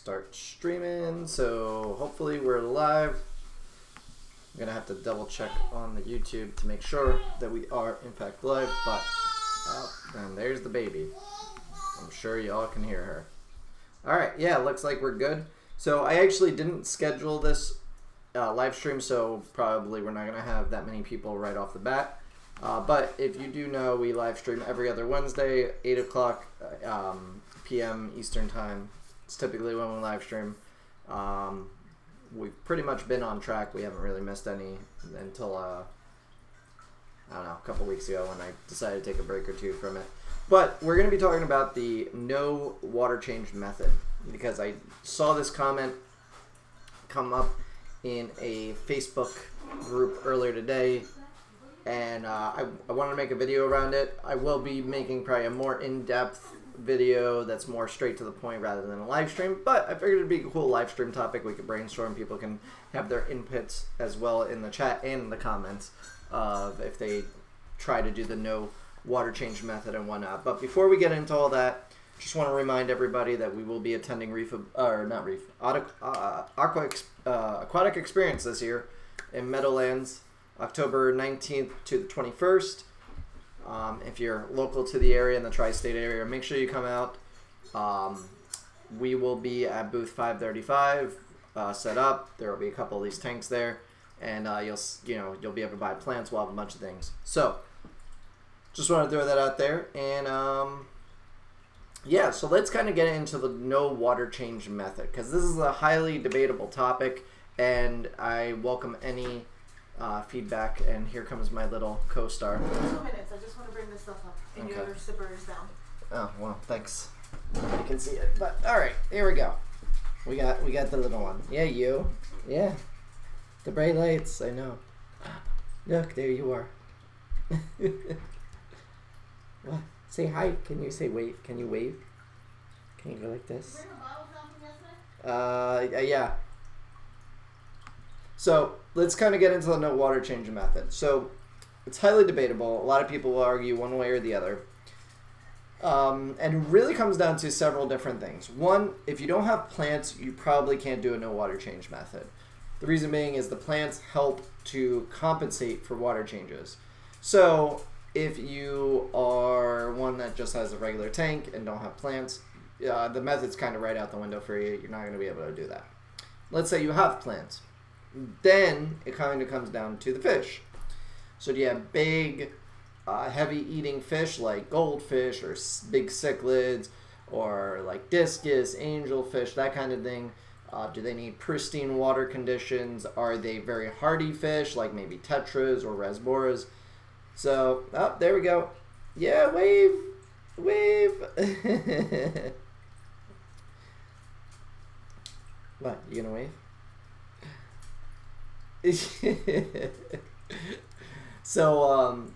start streaming. So hopefully we're live. I'm gonna have to double check on the YouTube to make sure that we are in fact live, but and there's the baby. I'm sure y'all can hear her. Alright, yeah, looks like we're good. So I actually didn't schedule this live stream, so probably we're not gonna have that many people right off the bat. But if you do know, we live stream every other Wednesday, 8 o'clock p.m. Eastern Time. It's typically when we live stream. We've pretty much been on track. We haven't really missed any until, I don't know, a couple weeks ago when I decided to take a break or two from it. But we're going to be talking about the no water change method, because I saw this comment come up in a Facebook group earlier today, and I wanted to make a video around it. I will be making probably a more in-depth video that's more straight to the point rather than a live stream, but I figured it'd be a cool live stream topic. We could brainstorm, people can have their inputs as well in the chat and in the comments of if they try to do the no water change method and whatnot. But before we get into all that, just want to remind everybody that we will be attending Aquatic Experience this year in Meadowlands, October 19th to the 21st. If you're local to the area in the tri-state area, make sure you come out. We will be at booth 535 set up. There will be a couple of these tanks there, and you'll be able to buy plants. We'll have a bunch of things. So just want to throw that out there, and yeah. So let's kind of get into the no water change method, because this is a highly debatable topic, and I welcome any feedback. And here comes my little co-star. 2 minutes. I just want to bring this stuff up, and Okay. your other zipper is down. Oh well, thanks. You can see it, but all right, here we go. We got the little one. Yeah, you. Yeah, the bright lights. I know. Look, there you are. What? Say hi. Can you say wave? Can you wave? Can you go like this? Yeah. So let's kind of get into the no water change method. So it's highly debatable. A lot of people will argue one way or the other. And it really comes down to several different things. One, if you don't have plants, you probably can't do a no water change method. The reason being is the plants help to compensate for water changes. So if you are one that just has a regular tank and don't have plants, the method's kind of right out the window for you. You're not going to be able to do that. Let's say you have plants. Then it kind of comes down to the fish. So do you have big, heavy eating fish like goldfish or big cichlids, or like discus, angelfish, that kind of thing? Do they need pristine water conditions? Are they very hardy fish like maybe tetras or rasboras? So, oh, there we go. Yeah, wave, wave. What, you gonna wave? So,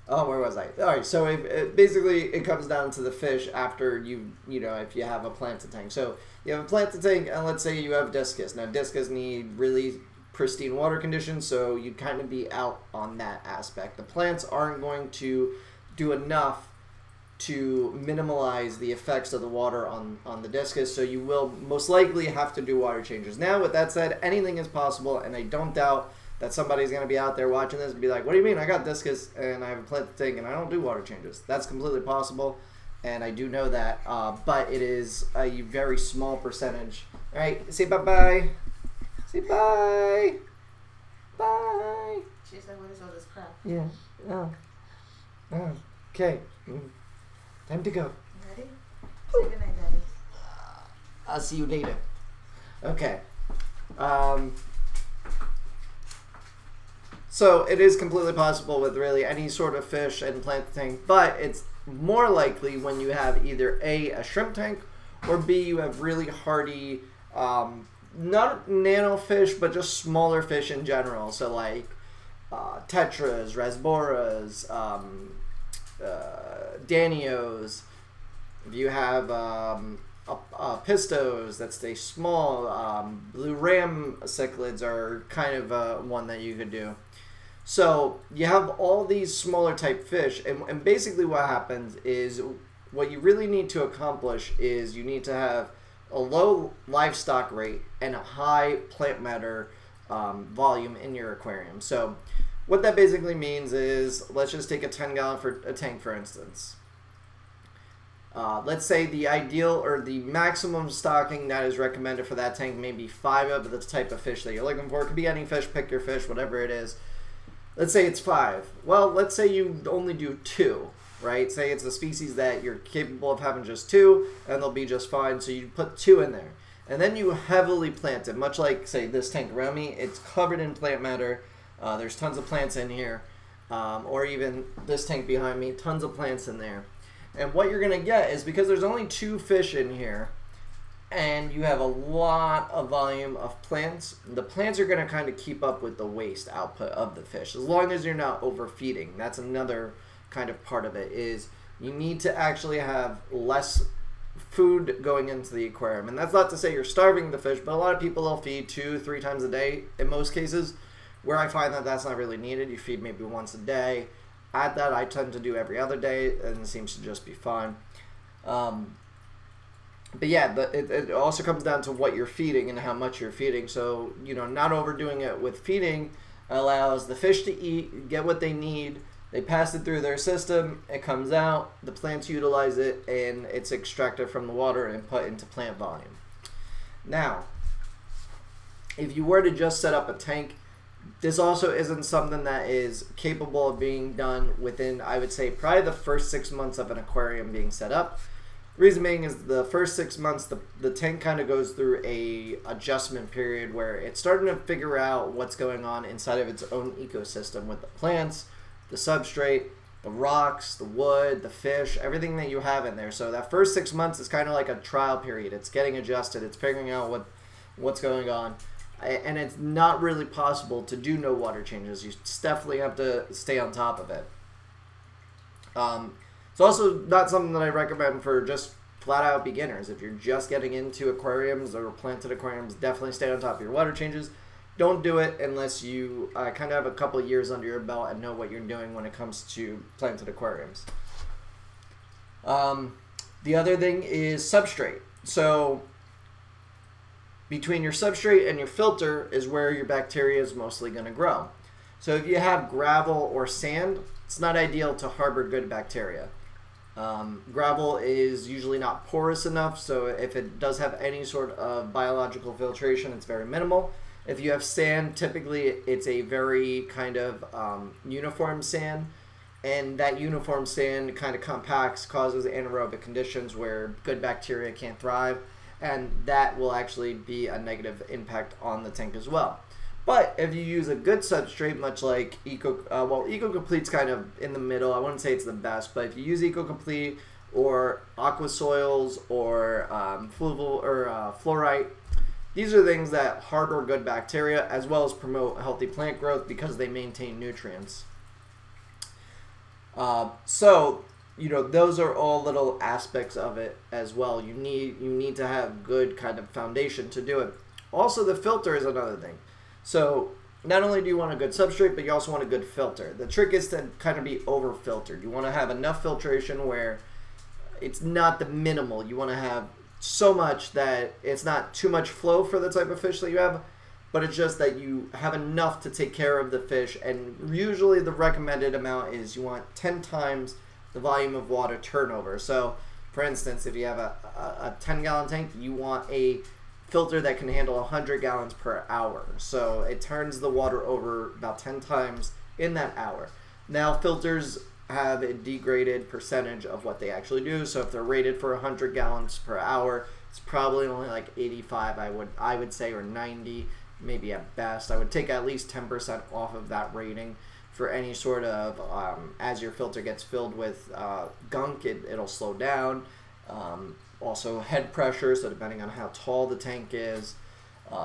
oh, where was I? All right, so basically it comes down to the fish after if you have a planted tank. So you have a planted tank, and let's say you have discus. Now, discus need really pristine water conditions, so you'd kind of be out on that aspect. The plants aren't going to do enough to minimize the effects of the water on the discus, so you will most likely have to do water changes. Now, with that said, anything is possible, and I don't doubt that somebody's going to be out there watching this and be like, what do you mean? I got discus and I have a planted tank and I don't do water changes. That's completely possible, and I do know that, but it is a very small percentage. All right, say bye-bye. Say bye. Bye. She's like, what is all this crap? Yeah. Oh. Okay. Time to go. Ready? Say goodnight, Daddy. I'll see you later. Okay. So it is completely possible with really any sort of fish and plant tank, but it's more likely when you have either A, shrimp tank, or B, you have really hardy, not nano fish, but just smaller fish in general. So like tetras, rasboras, danios. If you have pistos that stay small, blue ram cichlids are kind of one that you could do. So you have all these smaller type fish, and basically what happens is what you really need to accomplish is you need to have a low livestock rate and a high plant matter volume in your aquarium. So what that basically means is, let's just take a 10-gallon for a tank, for instance. Let's say the ideal or the maximum stocking that is recommended for that tank may be 5 of the type of fish that you're looking for. It could be any fish, pick your fish, whatever it is. Let's say it's 5. Well, let's say you only do 2, right? Say it's a species that you're capable of having just 2, and they'll be just fine, so you put 2 in there. And then you heavily plant it, much like, say, this tank around me. It's covered in plant matter. There's tons of plants in here. Or even this tank behind me, tons of plants in there. And what you're going to get is, because there's only 2 fish in here, and you have a lot of volume of plants, the plants are going to kind of keep up with the waste output of the fish, as long as you're not overfeeding. That's another kind of part of it, is you need to actually have less food going into the aquarium. And that's not to say you're starving the fish, but a lot of people will feed 2-3 times a day in most cases, where I find that that's not really needed. You feed maybe once a day. At that, I tend to do every other day, and it seems to just be fine. But yeah, it also comes down to what you're feeding and how much you're feeding. So, you know, not overdoing it with feeding allows the fish to eat, get what they need. They pass it through their system, it comes out, the plants utilize it, and it's extracted from the water and put into plant volume. Now, if you were to just set up a tank, this also isn't something that is capable of being done within, I would say, probably the first 6 months of an aquarium being set up. Reason being is the first 6 months, the tank kind of goes through a adjustment period where it's starting to figure out what's going on inside of its own ecosystem with the plants, the substrate, the rocks, the wood, the fish, everything that you have in there. So that first 6 months is kind of like a trial period. It's getting adjusted. It's figuring out what's going on. And it's not really possible to do no water changes. You definitely have to stay on top of it. It's also not something that I recommend for just flat out beginners. If you're just getting into aquariums or planted aquariums, definitely stay on top of your water changes. Don't do it unless you kind of have a couple of years under your belt and know what you're doing when it comes to planted aquariums. The other thing is substrate. So between your substrate and your filter is where your bacteria is mostly going to grow. So if you have gravel or sand, it's not ideal to harbor good bacteria. Gravel is usually not porous enough, so if it does have any sort of biological filtration, it's very minimal. If you have sand, typically it's a very kind of uniform sand, and that uniform sand kind of compacts, causes anaerobic conditions where good bacteria can't thrive, and that will actually be a negative impact on the tank as well. But if you use a good substrate, much like EcoComplete's kind of in the middle. I wouldn't say it's the best, but if you use EcoComplete or Aqua Soils or Fluval or Fluorite, these are things that harbor good bacteria as well as promote healthy plant growth because they maintain nutrients. So, you know, those are all little aspects of it as well. You need to have good kind of foundation to do it. Also, the filter is another thing. So not only do you want a good substrate, but you also want a good filter. The trick is to kind of be over filtered. You want to have enough filtration where it's not the minimal. You want to have so much that it's not too much flow for the type of fish that you have, but it's just that you have enough to take care of the fish. And usually the recommended amount is you want 10 times the volume of water turnover. So for instance, if you have a 10-gallon tank, you want a filter that can handle 100 gallons per hour. So it turns the water over about 10 times in that hour. Now filters have a degraded percentage of what they actually do. So if they're rated for 100 gallons per hour, it's probably only like 85, I would say, or 90, maybe at best. I would take at least 10% off of that rating for any sort of, as your filter gets filled with gunk, it'll slow down. Also head pressure, so depending on how tall the tank is,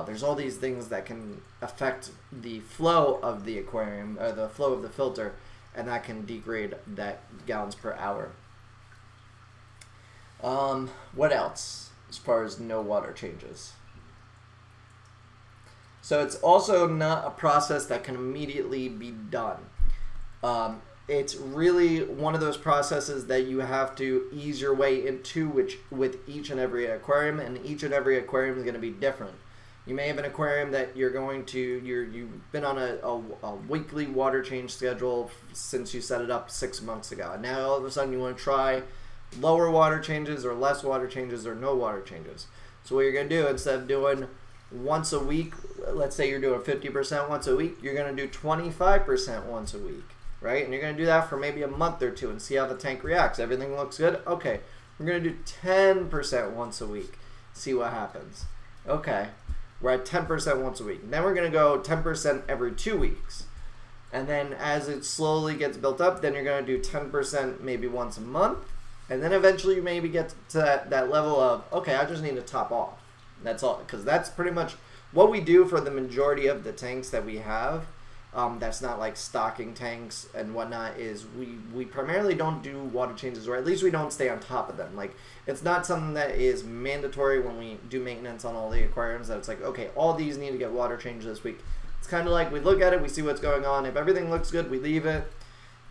there's all these things that can affect the flow of the aquarium, or the flow of the filter, and that can degrade that gallons per hour. What else as far as no water changes? So it's also not a process that can immediately be done. it's really one of those processes that you have to ease your way into, which with each and every aquarium, and each and every aquarium is going to be different. You may have an aquarium that you've been on a weekly water change schedule since you set it up 6 months ago, and now all of a sudden you want to try lower water changes or less water changes or no water changes. So what you're going to do, instead of doing once a week, let's say you're doing 50% once a week, you're going to do 25% once a week, right? And you're going to do that for maybe a month or two and see how the tank reacts. Everything looks good? Okay, we're going to do 10% once a week, see what happens. Okay, we're at 10% once a week. Then we're going to go 10% every 2 weeks. And then as it slowly gets built up, then you're going to do 10% maybe once a month. And then eventually you maybe get to that level of, okay, I just need to top off. That's all, because that's pretty much what we do for the majority of the tanks that we have. That's not like stocking tanks and whatnot, is we primarily don't do water changes, or at least we don't stay on top of them. Like, it's not something that is mandatory when we do maintenance on all the aquariums, that it's like, okay, all these need to get water changed this week. It's kind of like we look at it, we see what's going on. If everything looks good, we leave it.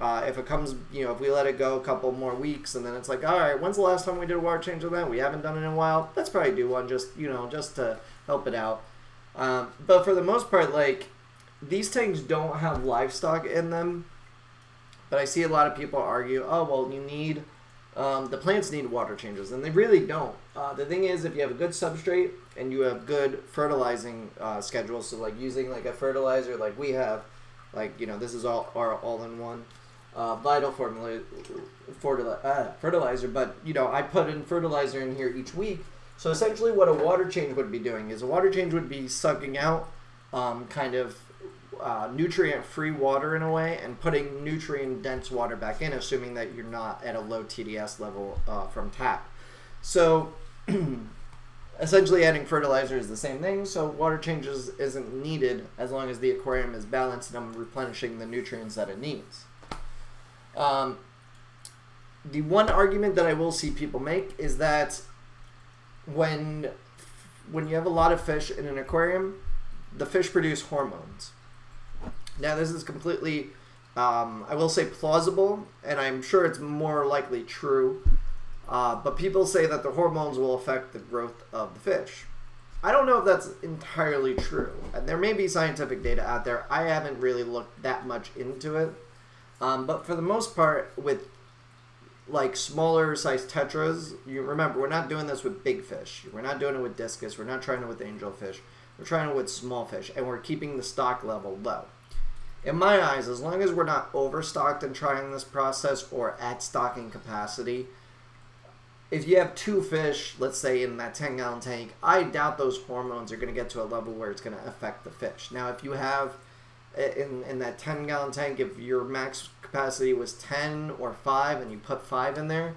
If it comes, if we let it go a couple more weeks, and then it's like, all right, when's the last time we did a water change on that? We haven't done it in a while. Let's probably do one just to help it out. But for the most part, like, these tanks don't have livestock in them. But I see a lot of people argue, oh, well, you need, the plants need water changes, and they really don't. The thing is, if you have a good substrate and you have good fertilizing schedules, so like using like a fertilizer like we have, like, this is our all-in-one Vital fertilizer, but I put in fertilizer in here each week. So essentially what a water change would be doing is a water change would be sucking out kind of nutrient-free water in a way and putting nutrient-dense water back in, assuming that you're not at a low TDS level from tap. So essentially adding fertilizer is the same thing, so water changes isn't needed as long as the aquarium is balanced and I'm replenishing the nutrients that it needs. The one argument that I will see people make is that when you have a lot of fish in an aquarium, the fish produce hormones. Now this is completely, I will say plausible, and I'm sure it's more likely true, but people say that the hormones will affect the growth of the fish. I don't know if that's entirely true, and there may be scientific data out there. I haven't really looked that much into it, but for the most part, with like smaller size tetras, you remember, we're not doing this with big fish. We're not doing it with discus. We're not trying it with angelfish. We're trying it with small fish, and we're keeping the stock level low. In my eyes, as long as we're not overstocked in trying this process or at stocking capacity, if you have 2 fish, let's say in that 10-gallon tank, I doubt those hormones are going to get to a level where it's going to affect the fish. Now, if you have, in that 10-gallon tank, if your max capacity was 10 or 5 and you put 5 in there,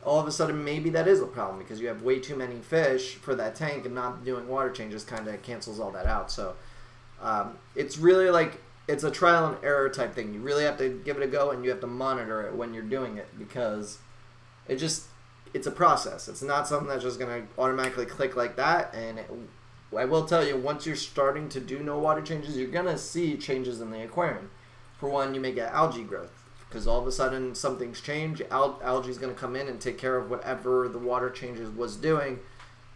all of a sudden maybe that is a problem because you have way too many fish for that tank, and not doing water changes kind of cancels all that out. So it's really like, it's a trial and error type thing. You really have to give it a go, and you have to monitor it when you're doing it, because it's a process. It's not something that's just going to automatically click like that. And I will tell you, once you're starting to do no water changes, you're going to see changes in the aquarium. For one, you may get algae growth, because all of a sudden something's changed. Algae is going to come in and take care of whatever the water changes was doing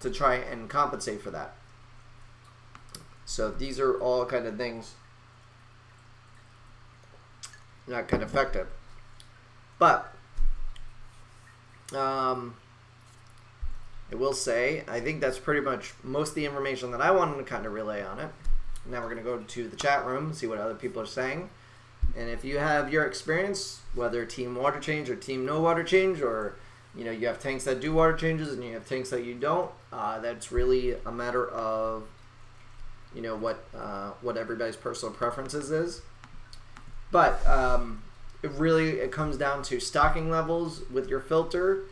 to try and compensate for that. So these are all kind of things that can affect it. But I will say, I think that's pretty much most of the information that I wanted to kind of relay on it. Now we're going to go to the chat room and see what other people are saying. And if you have your experience, whether team water change or team no water change, or you have tanks that do water changes and you have tanks that you don't, that's really a matter of what everybody's personal preferences is. But it comes down to stocking levels with your filter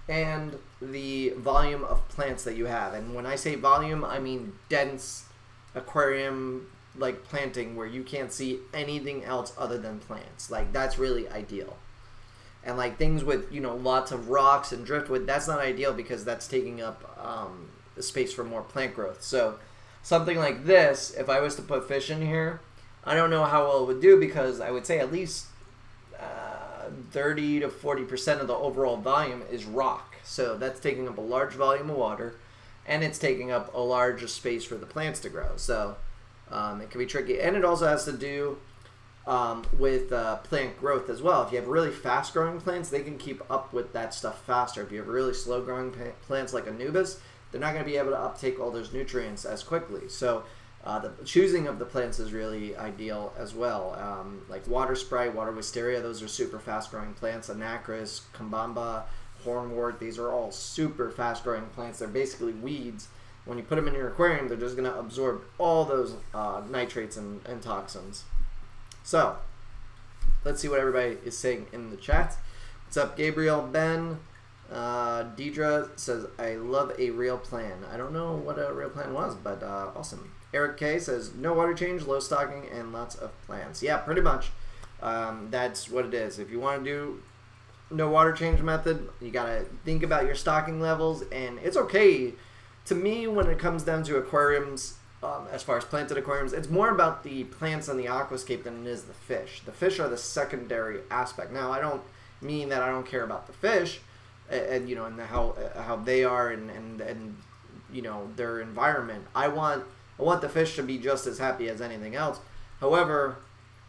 and the volume of plants that you have. And when I say volume, I mean dense aquarium like planting where you can't see anything else other than plants. Like, that's really ideal. And like things with lots of rocks and driftwood, that's not ideal because that's taking up the space for more plant growth. So something like this, if I was to put fish in here, I don't know how well it would do, because I would say at least 30 to 40% of the overall volume is rock. So that's taking up a large volume of water, and it's taking up a large space for the plants to grow. So it can be tricky. And it also has to do with plant growth as well. If you have really fast growing plants, they can keep up with that stuff faster. If you have really slow growing plants like Anubis, they're not going to be able to uptake all those nutrients as quickly. So the choosing of the plants is really ideal as well. Like water sprite, water wisteria, those are super fast growing plants. Anacris, Kambamba, hornwort, these are all super fast growing plants. They're basically weeds. When you put them in your aquarium, they're just going to absorb all those nitrates and toxins. So, let's see what everybody is saying in the chat. What's up, Gabriel? Ben? Deidre says, I love a real plan. I don't know what a real plan was, but awesome. Eric K says, no water change, low stocking, and lots of plants. Yeah, pretty much. That's what it is. If you want to do no water change method, you got to think about your stocking levels, and it's okay. To me, when it comes down to aquariums, as far as planted aquariums, it's more about the plants and the aquascape than it is the fish. The fish are the secondary aspect. Now, I don't mean that I don't care about the fish, and you know, and how they are, and you know, their environment. I want the fish to be just as happy as anything else. However,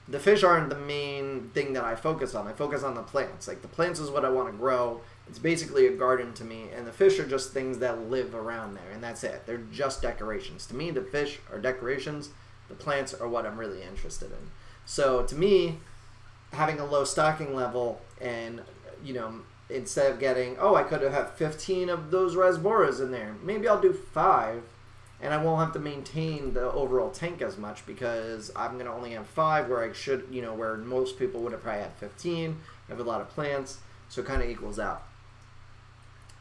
the fish aren't the main thing that I focus on. I focus on the plants. Like, the plants is what I want to grow. It's basically a garden to me, and the fish are just things that live around there, and that's it. They're just decorations. To me, the fish are decorations. The plants are what I'm really interested in. So to me, having a low stocking level, and you know, instead of getting, oh, I could have 15 of those rasboras in there, maybe I'll do 5, and I won't have to maintain the overall tank as much, because I'm going to only have 5 where I should, you know, where most people would have probably had 15. I have a lot of plants, so it kind of equals out.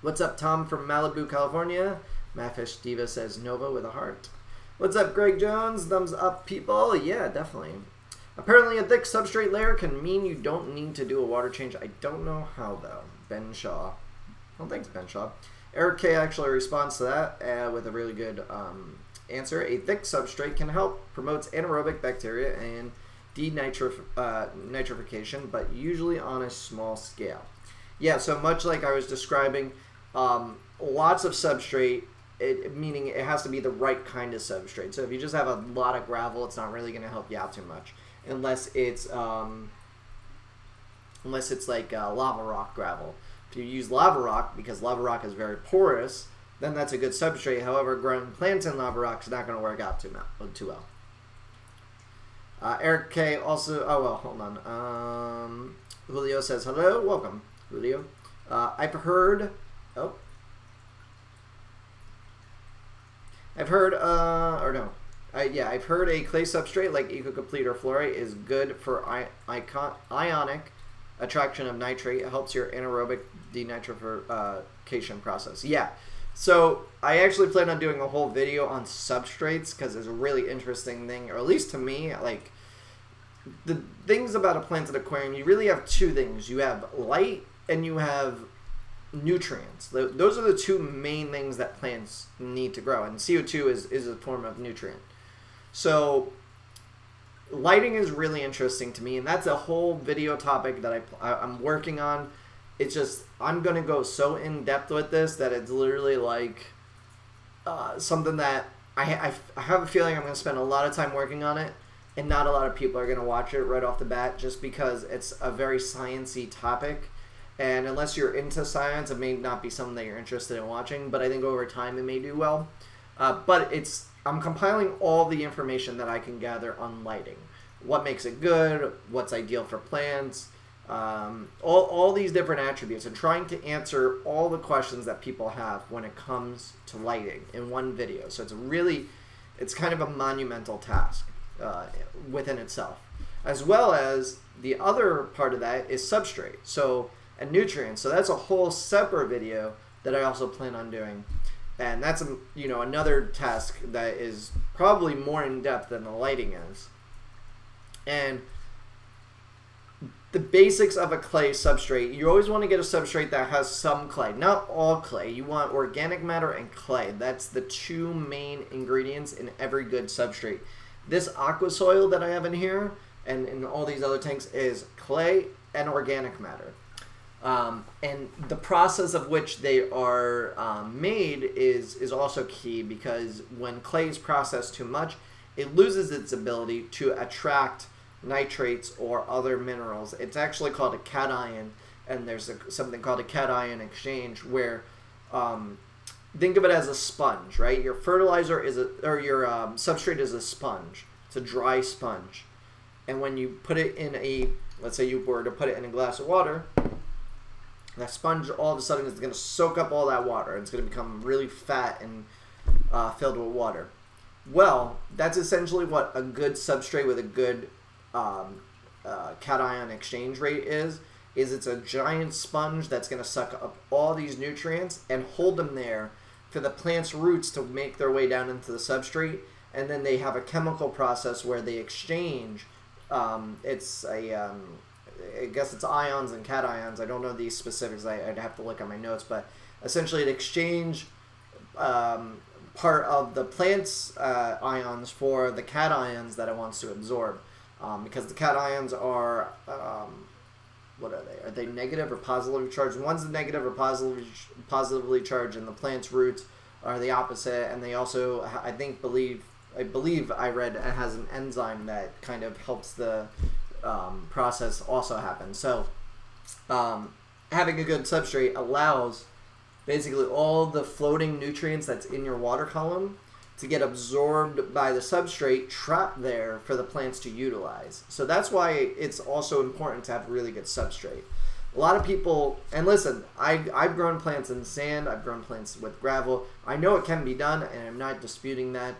What's up, Tom from Malibu, California? Mafish Diva says Nova with a heart. What's up, Greg Jones? Thumbs up, people. Yeah, definitely. Apparently, a thick substrate layer can mean you don't need to do a water change. I don't know how, though. Ben Shaw. Well, thanks, Ben Shaw. Eric K actually responds to that with a really good answer. A thick substrate can help promotes anaerobic bacteria and denitrification, but usually on a small scale. Yeah, so much like I was describing, lots of substrate, meaning it has to be the right kind of substrate. So if you just have a lot of gravel, it's not really going to help you out too much, unless it's like lava rock gravel. If you use lava rock, because lava rock is very porous, then that's a good substrate. However, growing plants in lava rock is not going to work out too well. Eric K also, oh well, hold on. Julio says, hello, welcome, Julio. I've heard a clay substrate like EcoComplete or Fluorite is good for ionic attraction of nitrate. It helps your anaerobic denitrification process. Yeah. So I actually plan on doing a whole video on substrates, because it's a really interesting thing, or at least to me. Like, the things about a planted aquarium, you really have 2 things. You have light and you have nutrients. Those are the 2 main things that plants need to grow, and CO2 is a form of nutrient. So lighting is really interesting to me, and that's a whole video topic that I'm working on. It's just, I'm going to go so in-depth with this that it's literally like something that I have a feeling I'm going to spend a lot of time working on it, and not a lot of people are going to watch it right off the bat, just because it's a very science-y topic. And unless you're into science, it may not be something that you're interested in watching, but I think over time it may do well. But I'm compiling all the information that I can gather on lighting. What makes it good, what's ideal for plants, all these different attributes, and trying to answer all the questions that people have when it comes to lighting in one video. So it's kind of a monumental task within itself. As well as the other part of that is substrate. And nutrients. So that's a whole separate video that I also plan on doing, and that's another task that is probably more in depth than the lighting is. And the basics of a clay substrate, you always want to get a substrate that has some clay, not all clay. You want organic matter and clay. That's the 2 main ingredients in every good substrate. This aqua soil that I have in here and in all these other tanks is clay and organic matter. And the process of which they are made is also key, because when clay is processed too much, it loses its ability to attract nitrates or other minerals. It's actually called a cation, and there's something called a cation exchange where think of it as a sponge, right? Your fertilizer is your substrate is a sponge. It's a dry sponge, and when you put it in let's say you were to put it in a glass of water, that sponge all of a sudden is going to soak up all that water. It's going to become really fat and filled with water. Well, that's essentially what a good substrate with a good cation exchange rate is it's a giant sponge that's going to suck up all these nutrients and hold them there for the plant's roots to make their way down into the substrate, and then they have a chemical process where they exchange. I guess it's ions and cations. I don't know these specifics. I'd have to look at my notes, but essentially it exchange part of the plant's ions for the cations that it wants to absorb, because the cations are what are they? Are they negative or positively charged? One's the negative or positively charged, and the plant's roots are the opposite. And they also, I believe I read it has an enzyme that kind of helps the process also happen. So having a good substrate allows basically all the floating nutrients that's in your water column to get absorbed by the substrate, trapped there for the plants to utilize. So that's why it's also important to have really good substrate. A lot of people, and listen, I've grown plants in sand, I've grown plants with gravel. I know it can be done, and I'm not disputing that.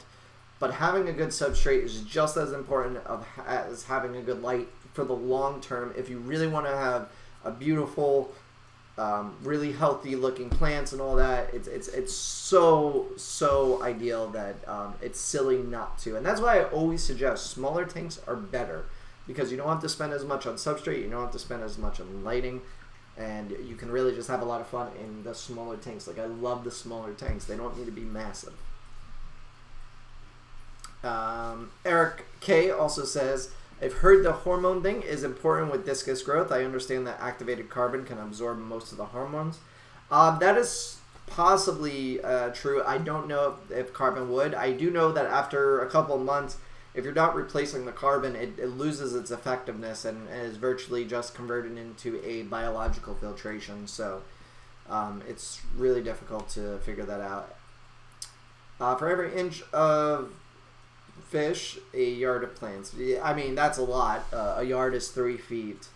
But having a good substrate is just as important as having a good light for the long term. If you really want to have a beautiful, really healthy looking plants and all that, it's so ideal that it's silly not to. And that's why I always suggest smaller tanks are better, because you don't have to spend as much on substrate, you don't have to spend as much on lighting, and you can really just have a lot of fun in the smaller tanks. Like, I love the smaller tanks. They don't need to be massive. Eric K also says, I've heard the hormone thing is important with discus growth. I understand that activated carbon can absorb most of the hormones. That is possibly true. I don't know if carbon would. I do know that after a couple of months, if you're not replacing the carbon, it loses its effectiveness and is virtually just converted into a biological filtration. So it's really difficult to figure that out. For every inch of fish, a yard of plants. I mean, that's a lot. A yard is 3 feet.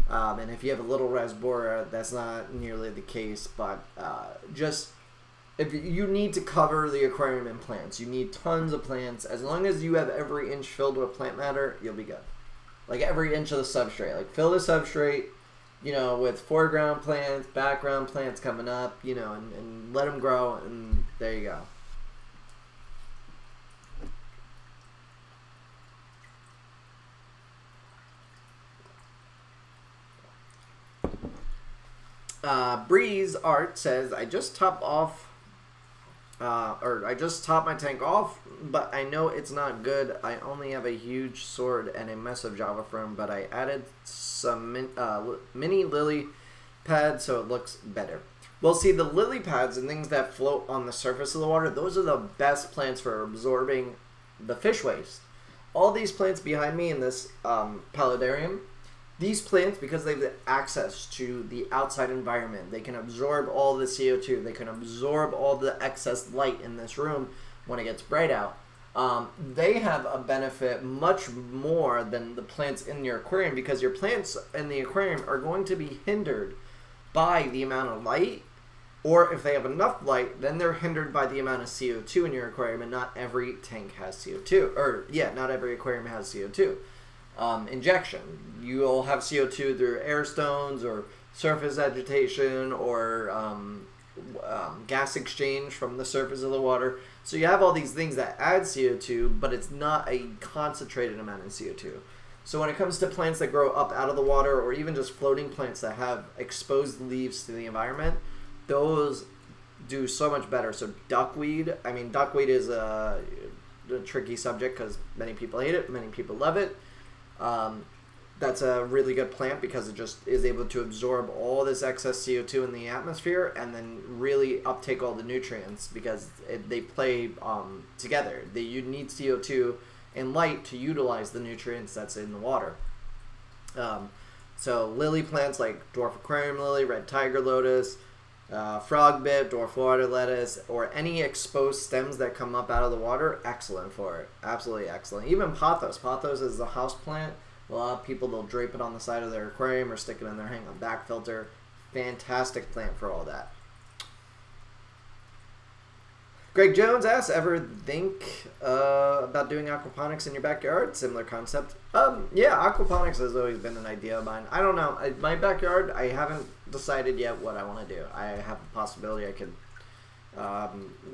And if you have a little rasbora, that's not nearly the case. But just, if you need to cover the aquarium in plants, you need tons of plants. As long as you have every inch filled with plant matter, you'll be good. Like every inch of the substrate. Like fill the substrate, you know, with foreground plants, background plants coming up, you know, and let them grow, and there you go. Breeze Art says, I just topped my tank off, but I know it's not good. I only have a huge sword and a mess of Java firm, but I added some mini lily pads so it looks better. Well, see, the lily pads and things that float on the surface of the water, those are the best plants for absorbing the fish waste. All these plants behind me in this paludarium, these plants, because they have access to the outside environment, they can absorb all the CO2. They can absorb all the excess light in this room when it gets bright out. They have a benefit much more than the plants in your aquarium, because your plants in the aquarium are going to be hindered by the amount of light, or if they have enough light, then they're hindered by the amount of CO2 in your aquarium, and not every tank has CO2. Or, yeah, not every aquarium has CO2. Injection. You'll have CO2 through air stones or surface agitation or gas exchange from the surface of the water. So you have all these things that add CO2, but it's not a concentrated amount of CO2. So when it comes to plants that grow up out of the water, or even just floating plants that have exposed leaves to the environment, those do so much better. So duckweed, I mean, duckweed is a tricky subject because many people hate it, many people love it. that's a really good plant because it just is able to absorb all this excess CO2 in the atmosphere and then really uptake all the nutrients because they play together. You need CO2 and light to utilize the nutrients that's in the water. So lily plants like dwarf aquarium lily, red tiger lotus, frog bit, dwarf water lettuce, or any exposed stems that come up out of the water, excellent for it. Absolutely excellent. Even pothos. Pothos is a house plant. A lot of people, they'll drape it on the side of their aquarium or stick it in their hang-on back filter. Fantastic plant for all that. Greg Jones asks, ever think about doing aquaponics in your backyard? Similar concept. Yeah, aquaponics has always been an idea of mine. I don't know. My backyard, I haven't decided yet what I want to do. I have the possibility I could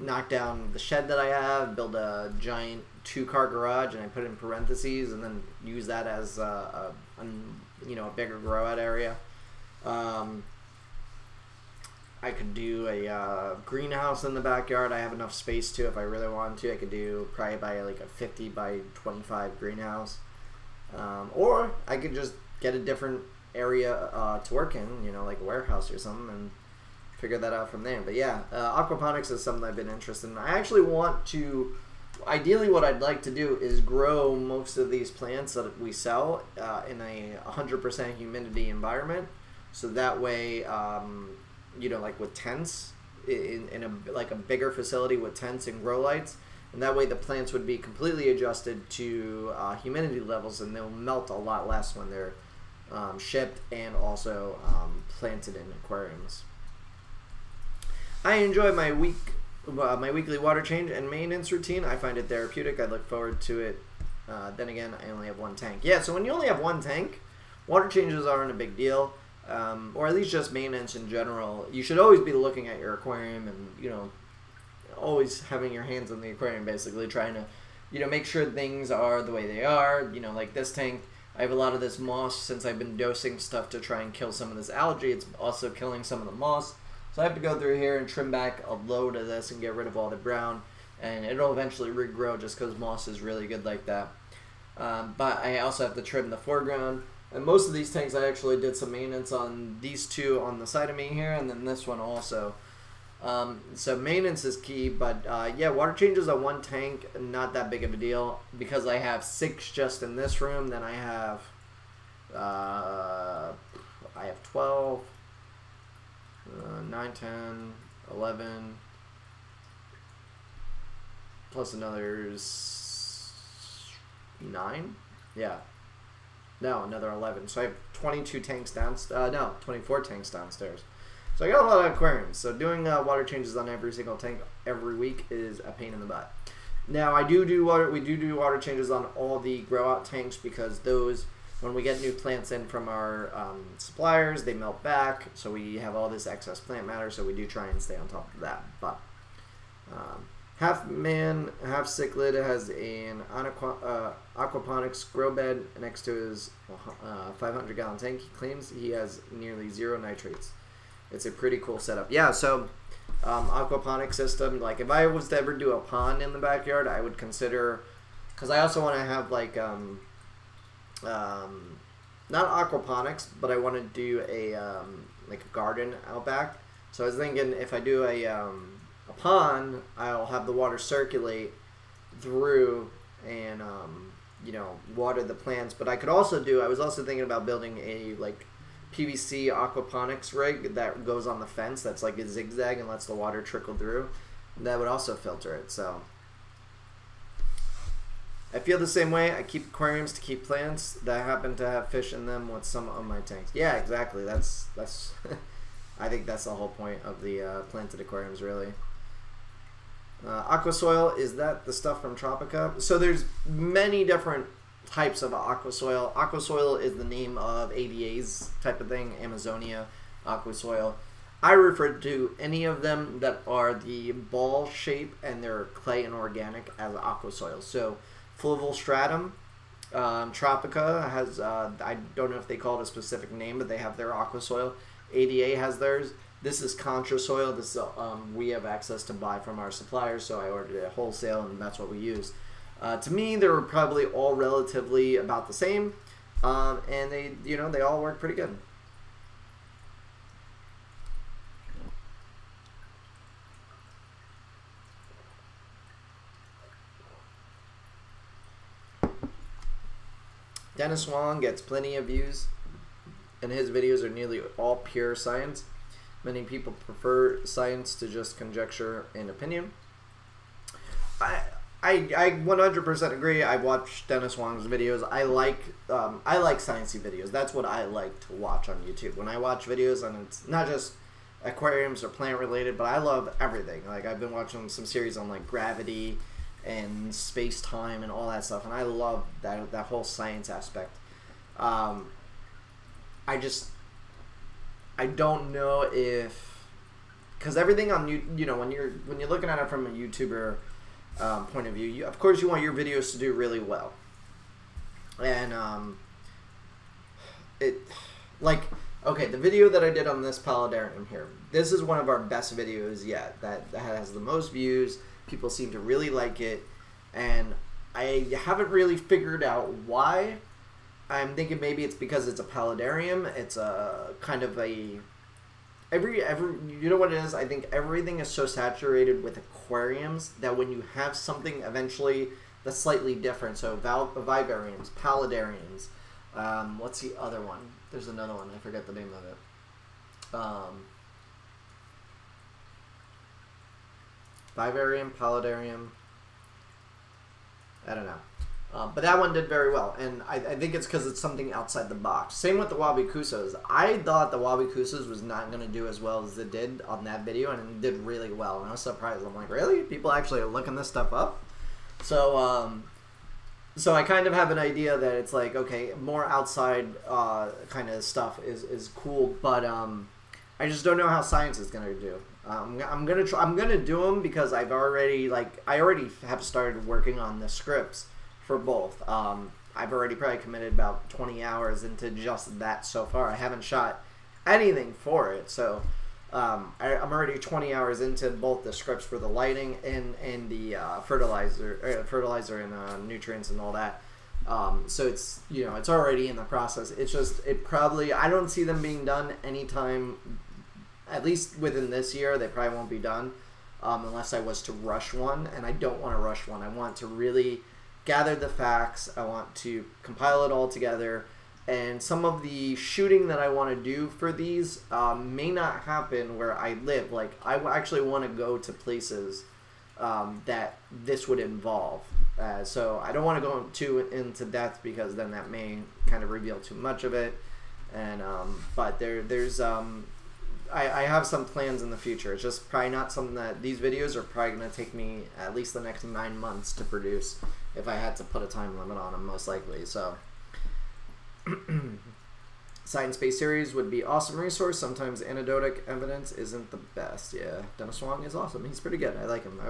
knock down the shed that I have, build a giant 2-car garage, and I put it in parentheses, and then use that as a bigger grow out area. I could do a greenhouse in the backyard. I have enough space to if I really wanted to. I could do probably by like a 50 by 25 greenhouse. Or I could just get a different area to work in, like a warehouse or something, and figure that out from there. But yeah, aquaponics is something I've been interested in. I actually want to, ideally what I'd like to do is grow most of these plants that we sell in a 100% humidity environment. So that way, like with tents, in a bigger facility with tents and grow lights, and that way the plants would be completely adjusted to humidity levels, and they'll melt a lot less when they're shipped and also planted in aquariums. I enjoy my weekly water change and maintenance routine. I find it therapeutic. I look forward to it. Then again, I only have one tank. Yeah, so when you only have one tank, water changes aren't a big deal. Or at least just maintenance in general. You should always be looking at your aquarium and, always having your hands on the aquarium, basically trying to, make sure things are the way they are. Like this tank, I have a lot of this moss since I've been dosing stuff to try and kill some of this algae. It's also killing some of the moss. So I have to go through here and trim back a load of this and get rid of all the brown. And it'll eventually regrow just because moss is really good like that. But I also have to trim the foreground. And most of these tanks, I actually did some maintenance on these two on the side of me here, and then this one also. So maintenance is key, but yeah, water changes on one tank, not that big of a deal. Because I have 6 just in this room, then I have 12, 9, 10, 11, plus another 9, yeah. No, another 11. So I have 22 tanks downstairs. No, 24 tanks downstairs. So I got a lot of aquariums. So doing water changes on every single tank every week is a pain in the butt. Now we do water changes on all the grow out tanks because those, when we get new plants in from our suppliers, they melt back. So we have all this excess plant matter. So we do try and stay on top of that. But half man, half cichlid has an aquaponics grow bed next to his 500-gallon tank. He claims he has nearly 0 nitrates. It's a pretty cool setup. Yeah, so aquaponics system, like if I was to ever do a pond in the backyard, I would consider, because I also want to have like, not aquaponics, but I want to do a like a garden out back. So I was thinking if I do a pond, I'll have the water circulate through and water the plants. But I was also thinking about building a like PVC aquaponics rig that goes on the fence that's like a zigzag and lets the water trickle through. That would also filter it. So I feel the same way. I keep aquariums to keep plants that happen to have fish in them with some of my tanks. Yeah, exactly. That's I think that's the whole point of the planted aquariums, really. Aquasoil, is that the stuff from Tropica? So there's many different types of aquasoil. Aquasoil is the name of ADA's type of thing, Amazonia aquasoil. I refer to any of them that are the ball shape and they're clay and organic as aquasoil. So Fluval stratum, Tropica has, I don't know if they call it a specific name, but they have their aquasoil. ADA has theirs. This is Contrasoil. This we have access to buy from our suppliers, so I ordered it wholesale, and that's what we use. To me, they were probably all relatively about the same. and they all work pretty good. Dennis Wong gets plenty of views, and his videos are nearly all pure science. Many people prefer science to just conjecture and opinion. I 100% agree. I watched Dennis Wong's videos. I like sciencey videos. That's what I like to watch on YouTube. When I watch videos, and it's not just aquariums or plant related, but I love everything. Like, I've been watching some series on like gravity and space time and all that stuff, and I love that whole science aspect. I don't know if, because everything on when you're looking at it from a YouTuber point of view, of course you want your videos to do really well, and okay, the video that I did on this paludarium here, this is one of our best videos yet. That has the most views. People seem to really like it, and I haven't really figured out why. I'm thinking maybe it's because it's a paludarium. It's a kind of a every you know what it is. I think everything is so saturated with aquariums that when you have something eventually that's slightly different, so vivariums, paludariums. What's the other one? There's another one. I forget the name of it. Vivarium, paludarium. I don't know. But that one did very well, and I think it's because it's something outside the box. Same with the Wabikusos. I thought the Wabikusos was not going to do as well as it did on that video, and it did really well, and I was surprised. I'm like, really? People actually are looking this stuff up? So, so I kind of have an idea that it's like, okay, more outside kind of stuff is cool, but I just don't know how science is going to do. I'm gonna do them because I already have started working on the scripts for both. I've already probably committed about 20 hours into just that so far. I haven't shot anything for it, so I'm already 20 hours into both the scripts for the lighting and the fertilizer and nutrients and all that. So it's it's already in the process. It's just I don't see them being done anytime. At least within this year, they probably won't be done unless I was to rush one, and I don't want to rush one. I want to really gather the facts. I want to compile it all together, and some of the shooting that I want to do for these may not happen where I live. Like, I actually want to go to places that this would involve. So I don't want to go too into depth because then that may kind of reveal too much of it. And but there's I have some plans in the future. It's just probably not something that these videos are probably going to take me at least the next 9 months to produce if I had to put a time limit on them, most likely. So science-based series would be awesome resource. Sometimes anecdotic evidence isn't the best. Yeah, Dennis Wong is awesome. He's pretty good. I like him.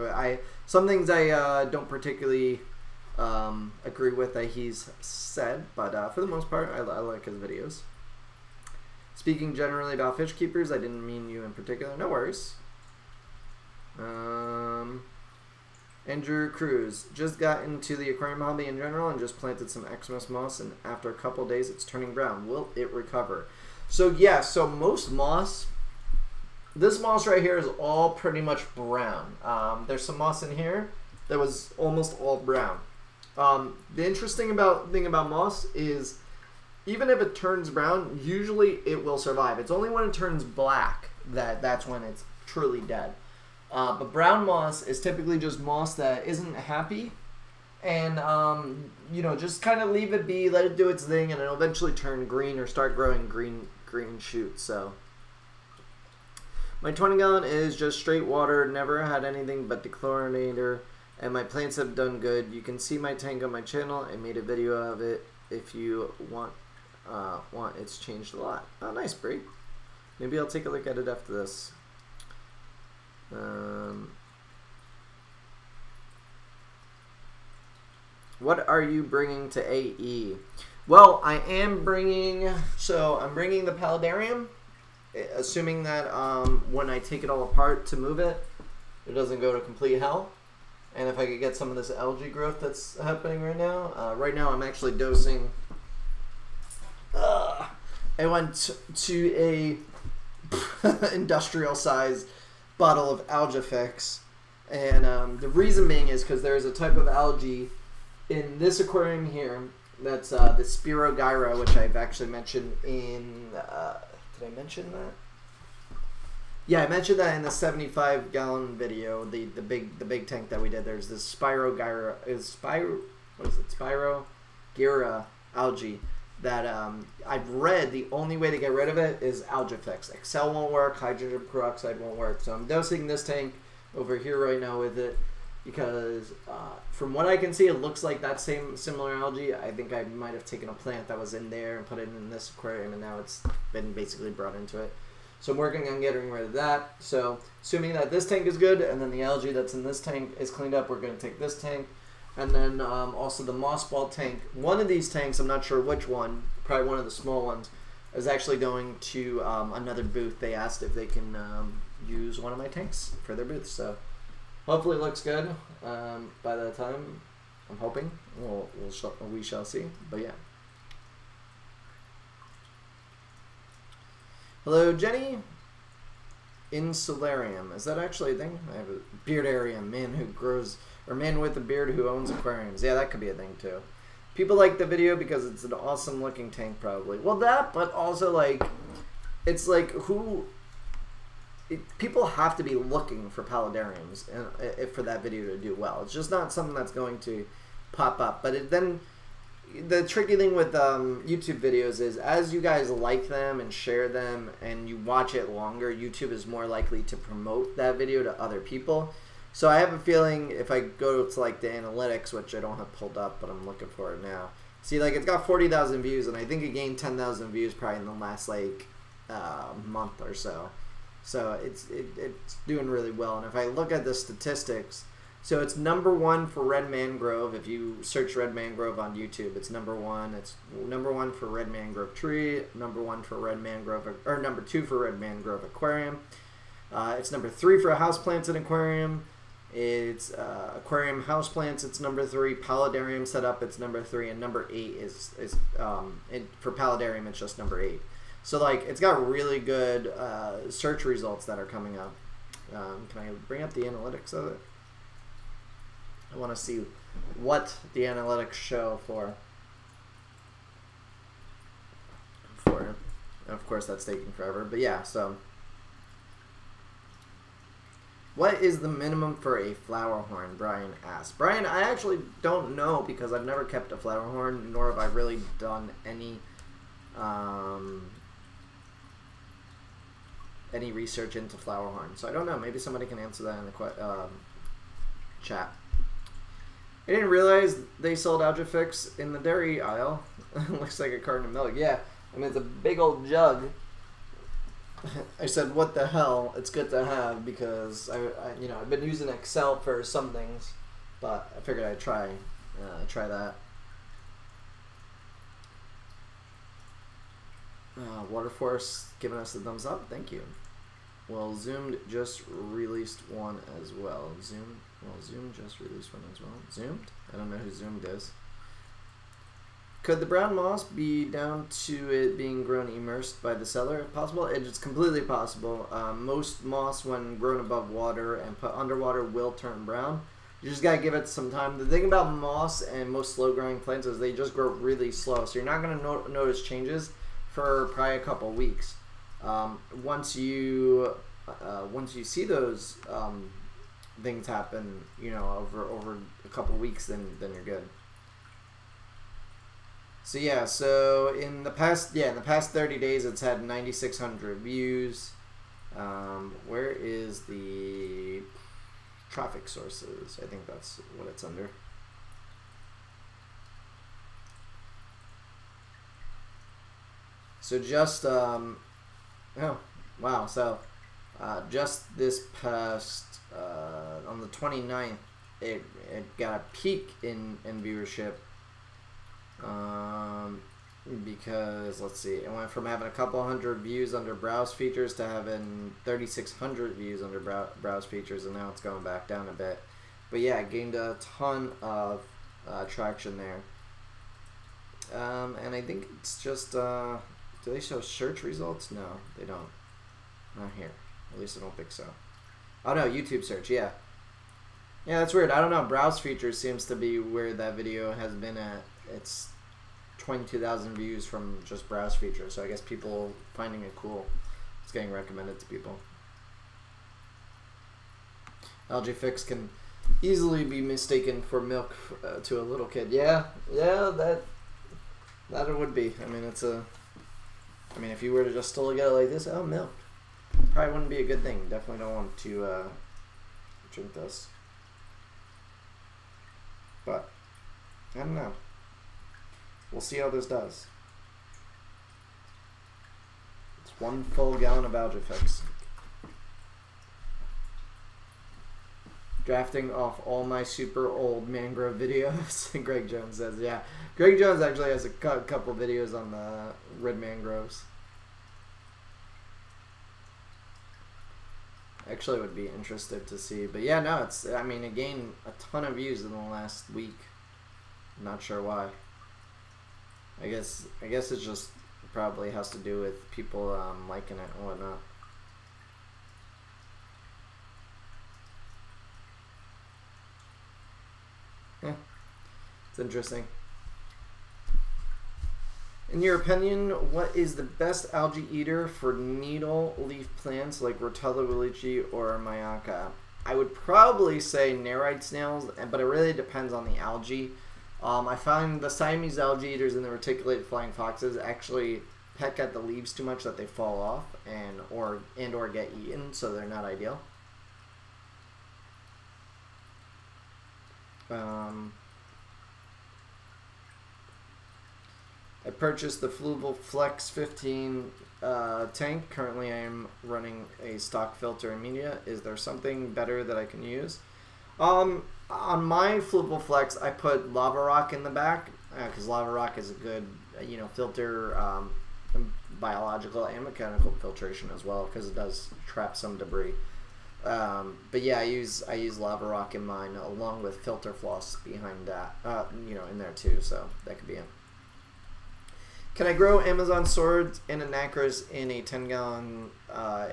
Some things I don't particularly agree with that he's said, but for the most part, I like his videos. Speaking generally about fish keepers, I didn't mean you in particular. No worries. Andrew Cruz just got into the aquarium hobby in general and just planted some Xmas moss, and after a couple days it's turning brown. Will it recover? So yeah, so most moss, this moss right here is all pretty much brown. There's some moss in here that was almost all brown. The interesting thing about moss is even if it turns brown, usually it will survive. It's only when it turns black that's when it's truly dead. But brown moss is typically just moss that isn't happy, and just kind of leave it be, let it do its thing, and it'll eventually turn green or start growing green shoots. So my 20-gallon is just straight water, never had anything but dechlorinator, and my plants have done good. You can see my tank on my channel. I made a video of it if you want. It's changed a lot. Oh, nice, Bree. Maybe I'll take a look at it after this. What are you bringing to AE? Well, I am bringing, I'm bringing the paludarium, assuming that when I take it all apart to move it, it doesn't go to complete hell. And if I could get some of this algae growth that's happening right now. Right now I'm actually dosing I went to a industrial size bottle of Algafix, and the reason being is because there's a type of algae in this aquarium here that's the Spirogyra, which I've actually mentioned in did I mention that? Yeah, I mentioned that in the 75-gallon video, the big tank that we did. There's this Spirogyra Spirogyra algae that I've read the only way to get rid of it is Algafix. Excel won't work, hydrogen peroxide won't work. So I'm dosing this tank over here right now with it because from what I can see, it looks like that similar algae. I think I might have taken a plant that was in there and put it in this aquarium, and now it's been basically brought into it. So I'm working on getting rid of that. So assuming that this tank is good and then the algae that's in this tank is cleaned up, we're going to take this tank. And then also the mossball tank. One of these tanks, I'm not sure which one, probably one of the small ones, is actually going to another booth. They asked if they can use one of my tanks for their booth. So hopefully it looks good by that time. I'm hoping. We shall see. But yeah. Hello, Jenny. Insularium. Is that actually a thing? I have a beardarium. Man who grows... Or man with a beard who owns aquariums. Yeah, that could be a thing too. People like the video because it's an awesome looking tank probably. Well, that, but also like, it's like people have to be looking for paludariums for that video to do well. It's just not something that's going to pop up. But then the tricky thing with YouTube videos is as you guys like them and share them and you watch it longer, YouTube is more likely to promote that video to other people. So I have a feeling if I go to like the analytics, which I don't have pulled up, but I'm looking for it now. See, like it's got 40,000 views, and I think it gained 10,000 views probably in the last like month or so. So it's doing really well. And if I look at the statistics, so it's #1 for red mangrove. If you search red mangrove on YouTube, it's #1. It's #1 for red mangrove tree, #1 for red mangrove, or #2 for red mangrove aquarium. It's #3 for houseplants and aquarium. It's aquarium houseplants. It's #3. Paludarium setup. It's #3, and #8 is for paludarium. It's just #8. So like it's got really good search results that are coming up. Can I bring up the analytics of it? I want to see what the analytics show for it. And of course, that's taking forever. But yeah, so. What is the minimum for a flower horn? Brian asked. Brian, I actually don't know because I've never kept a flower horn, nor have I really done any research into flower horns. So I don't know. Maybe somebody can answer that in the chat. I didn't realize they sold Algafix in the dairy aisle. Looks like a carton of milk. Yeah, I mean it's a big old jug. I said, what the hell, it's good to have because I've been using Excel for some things, but I figured I'd try that. Waterforce giving us the thumbs up, thank you. Well, Zoomed just released one as well. Zoom just released one as well. Zoomed? I don't know who Zoomed is. Could the brown moss be down to it being grown immersed by the seller? If possible, it's completely possible. Most moss, when grown above water and put underwater, will turn brown. You just gotta give it some time. The thing about moss and most slow-growing plants is they just grow really slow, so you're not gonna notice changes for probably a couple weeks. Once you see those things happen, over a couple weeks, then you're good. So yeah, so in the past 30 days, it's had 9,600 views. Where is the traffic sources? I think that's what it's under. So just oh wow, so just this past on the 29th, it got a peak in viewership. Because let's see, it went from having a couple hundred views under browse features to having 3,600 views under browse features, and now it's going back down a bit. But yeah, it gained a ton of traction there. And I think it's just, do they show search results? No, they don't. Not here. At least I don't think so. Oh no, YouTube search, yeah. Yeah, that's weird. I don't know. Browse features seems to be where that video has been at. It's 22,000 views from just browse features. So I guess people finding it cool. It's getting recommended to people. Algae Fix can easily be mistaken for milk to a little kid. Yeah, that it would be. I mean, it's a. I mean, if you were to just still get it like this, oh, milk, probably wouldn't be a good thing. Definitely don't want to drink this. But I don't know. We'll see how this does. It's 1 full gallon of Algae Fix. Drafting off all my super old mangrove videos. Greg Jones says, yeah. Greg Jones actually has a couple videos on the red mangroves. Actually would be interested to see. But yeah, no, it's, I mean, it gained a ton of views in the last week. Not sure why. I guess it just probably has to do with people liking it and whatnot. Yeah, it's interesting. In your opinion, what is the best algae eater for needle leaf plants like Rotella willichi or Mayaca? I would probably say Nerite snails, but it really depends on the algae. I find the Siamese algae eaters and the reticulated flying foxes actually peck at the leaves too much that they fall off and or get eaten, so they're not ideal. I purchased the Fluval Flex 15 tank. Currently I am running a stock filter and media. Is there something better that I can use? On my Fluval Flex, I put Lava Rock in the back because Lava Rock is a good, filter, biological and mechanical filtration as well because it does trap some debris. But yeah, I use Lava Rock in mine along with filter floss behind that, in there too. So that could be it. Can I grow Amazon swords and anacris in a 10-gallon?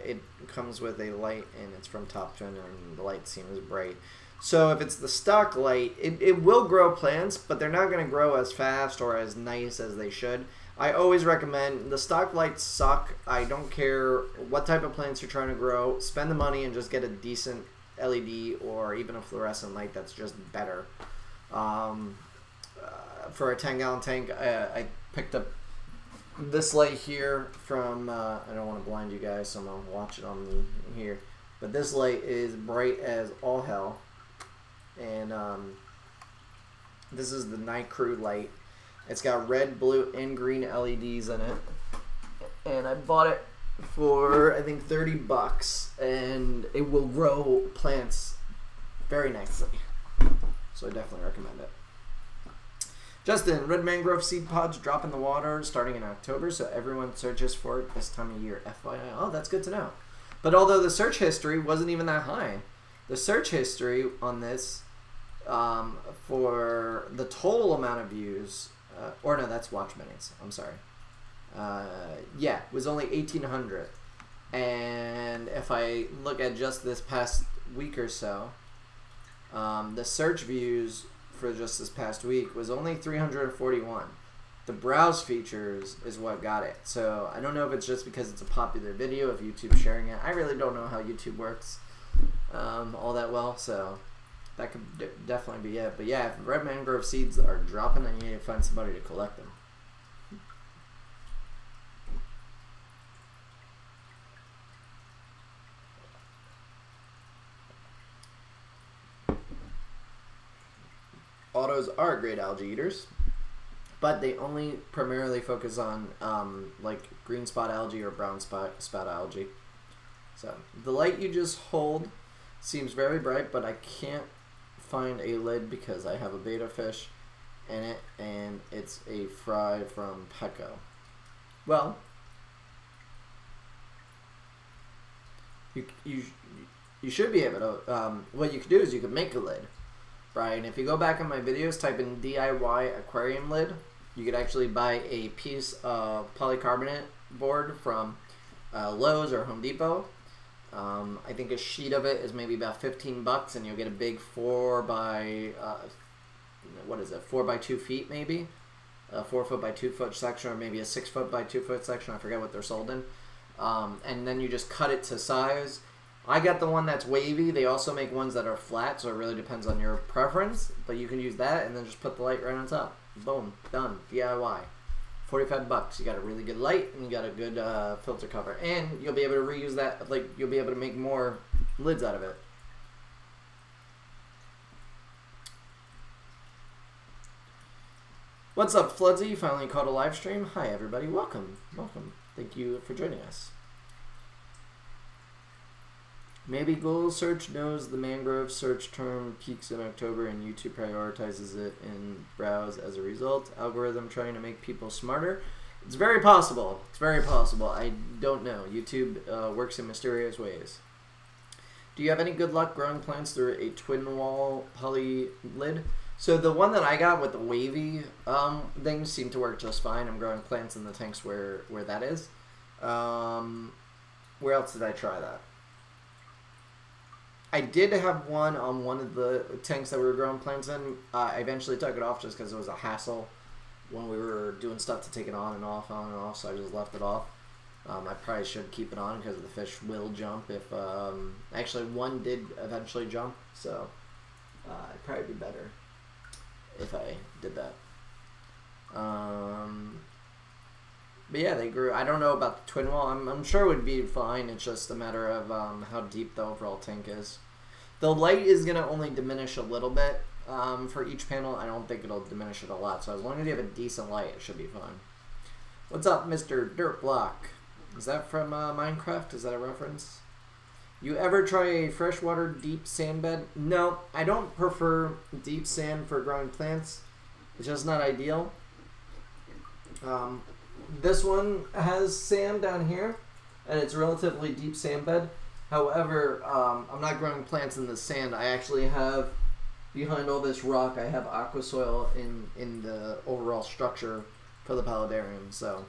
It comes with a light and it's from Top Fin and the light seems bright. So if it's the stock light, it will grow plants, but they're not going to grow as fast or as nice as they should. I always recommend, the stock lights suck. I don't care what type of plants you're trying to grow. Spend the money and just get a decent LED or even a fluorescent light that's just better. For a 10-gallon tank, I picked up this light here from, I don't want to blind you guys, so I'm going to watch it on the here. But this light is bright as all hell. And this is the Night Crew light. It's got red, blue, and green LEDs in it. And I bought it for, I think, $30. And it will grow plants very nicely. So I definitely recommend it. Justin, red mangrove seed pods drop in the water starting in October, so everyone searches for it this time of year. FYI. Oh, that's good to know. But although the search history wasn't even that high, the search history on this for the total amount of views, or no, that's watch minutes. I'm sorry. Yeah, it was only 1,800. And if I look at just this past week or so, the search views for just this past week was only 341. The browse features is what got it. So I don't know if it's just because it's a popular video, if YouTube's sharing it. I really don't know how YouTube works all that well, so that could definitely be it. But yeah, if red mangrove seeds are dropping, then you need to find somebody to collect them. Autos are great algae eaters, but they only primarily focus on like green spot algae or brown spot algae. So the light you just hold seems very bright, but I can't find a lid because I have a betta fish in it and it's a fry from Petco. Well, you should be able to, what you could do is you could make a lid. Right, and if you go back in my videos, type in DIY aquarium lid, You could actually buy a piece of polycarbonate board from Lowe's or Home Depot. I think a sheet of it is maybe about $15, and you'll get a big 4 by 2 feet maybe, a 4 foot by 2 foot section, or maybe a 6 foot by 2 foot section. I forget what they're sold in. And then you just cut it to size. I got the one that's wavy. They also make ones that are flat, so it really depends on your preference. But you can use that and then just put the light right on top. Boom, done. DIY. $45. You got a really good light and you got a good filter cover, and you'll be able to reuse that. Like, you'll be able to make more lids out of it. What's up, Floodsy? You finally caught a live stream. Hi, everybody. Welcome. Welcome. Thank you for joining us. Maybe Google search knows the mangrove search term peaks in October and YouTube prioritizes it in browse as a result. Algorithm trying to make people smarter. It's very possible. It's very possible. I don't know. YouTube works in mysterious ways. Do you have any good luck growing plants through a twin wall poly lid? So the one that I got with the wavy things seemed to work just fine. I'm growing plants in the tanks where that is. Where else did I try that? I did have one on one of the tanks that we were growing plants in. I eventually took it off just because it was a hassle when we were doing stuff to take it on and off, so I just left it off. I probably should keep it on because the fish will jump if... actually, one did eventually jump, so it'd probably be better if I did that. But yeah, they grew. I don't know about the twin wall. I'm sure it would be fine. It's just a matter of how deep the overall tank is. The light is going to only diminish a little bit for each panel. I don't think it'll diminish it a lot. So as long as you have a decent light, it should be fine. What's up, Mr. Dirtblock? Is that from Minecraft? Is that a reference? You ever try a freshwater deep sand bed? No, I don't prefer deep sand for growing plants. It's just not ideal. This one has sand down here, and it's a relatively deep sand bed. However, I'm not growing plants in the sand. I actually have, behind all this rock, I have aqua soil in the overall structure for the paludarium. So,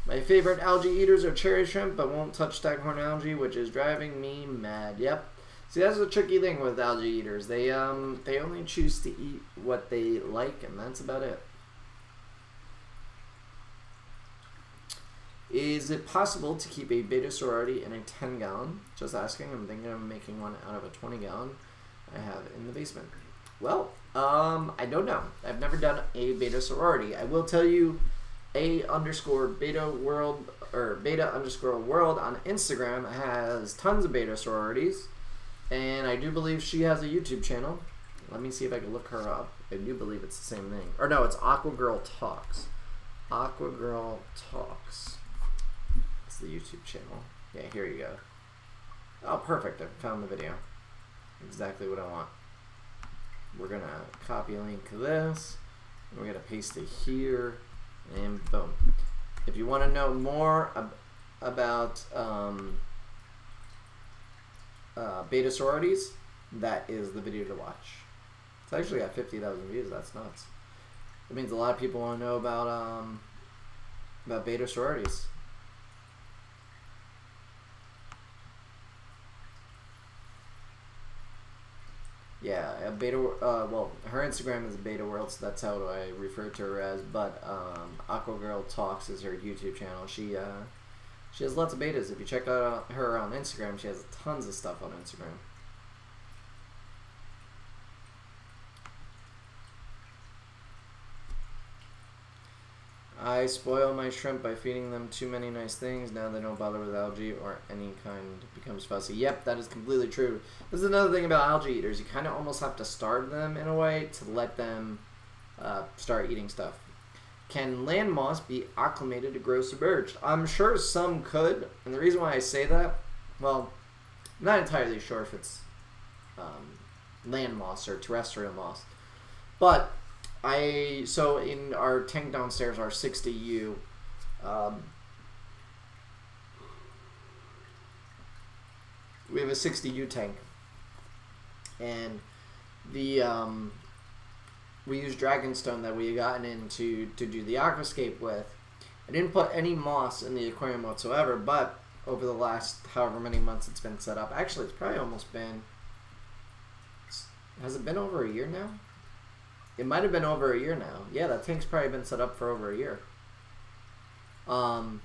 my favorite algae eaters are cherry shrimp, but won't touch staghorn algae, which is driving me mad. Yep. See, that's the tricky thing with algae eaters. They only choose to eat what they like, and that's about it. Is it possible to keep a beta sorority in a 10-gallon? Just asking. I'm thinking of making one out of a 20-gallon I have in the basement. Well, I don't know. I've never done a beta sorority. I will tell you, _beta_world or beta_world on Instagram has tons of beta sororities, and I do believe she has a YouTube channel. Let me see if I can look her up. I do believe it's the same thing. Or no, it's Aqua Girl Talks. Aqua Girl Talks. The YouTube channel. Yeah, here you go. Oh, perfect. I found the video. Exactly what I want. We're gonna copy link this. And we're gonna paste it here. And boom. If you want to know more about beta sororities, that is the video to watch. It's actually got 50,000 views. That's nuts. It means a lot of people want to know about beta sororities. Yeah, a beta. Well, her Instagram is Beta World, so that's how I refer to her as. But Aqua Girl Talks is her YouTube channel. She has lots of betas. If you check out her on Instagram, she has tons of stuff on Instagram. I spoil my shrimp by feeding them too many nice things. Now they don't bother with algae or any kind becomes fussy. Yep, that is completely true. This is another thing about algae eaters. You kind of almost have to starve them in a way to let them start eating stuff. Can land moss be acclimated to grow submerged? I'm sure some could. And the reason why I say that, well, I'm not entirely sure if it's land moss or terrestrial moss. But so in our tank downstairs, our 60U, we have a 60U tank, and the we used Dragonstone that we had gotten into to do the aquascape with. I didn't put any moss in the aquarium whatsoever, but over the last however many months it's been set up, actually it's probably almost been, has it been over a year now? It might have been over a year now. Yeah, that tank's probably been set up for over a year. Wow,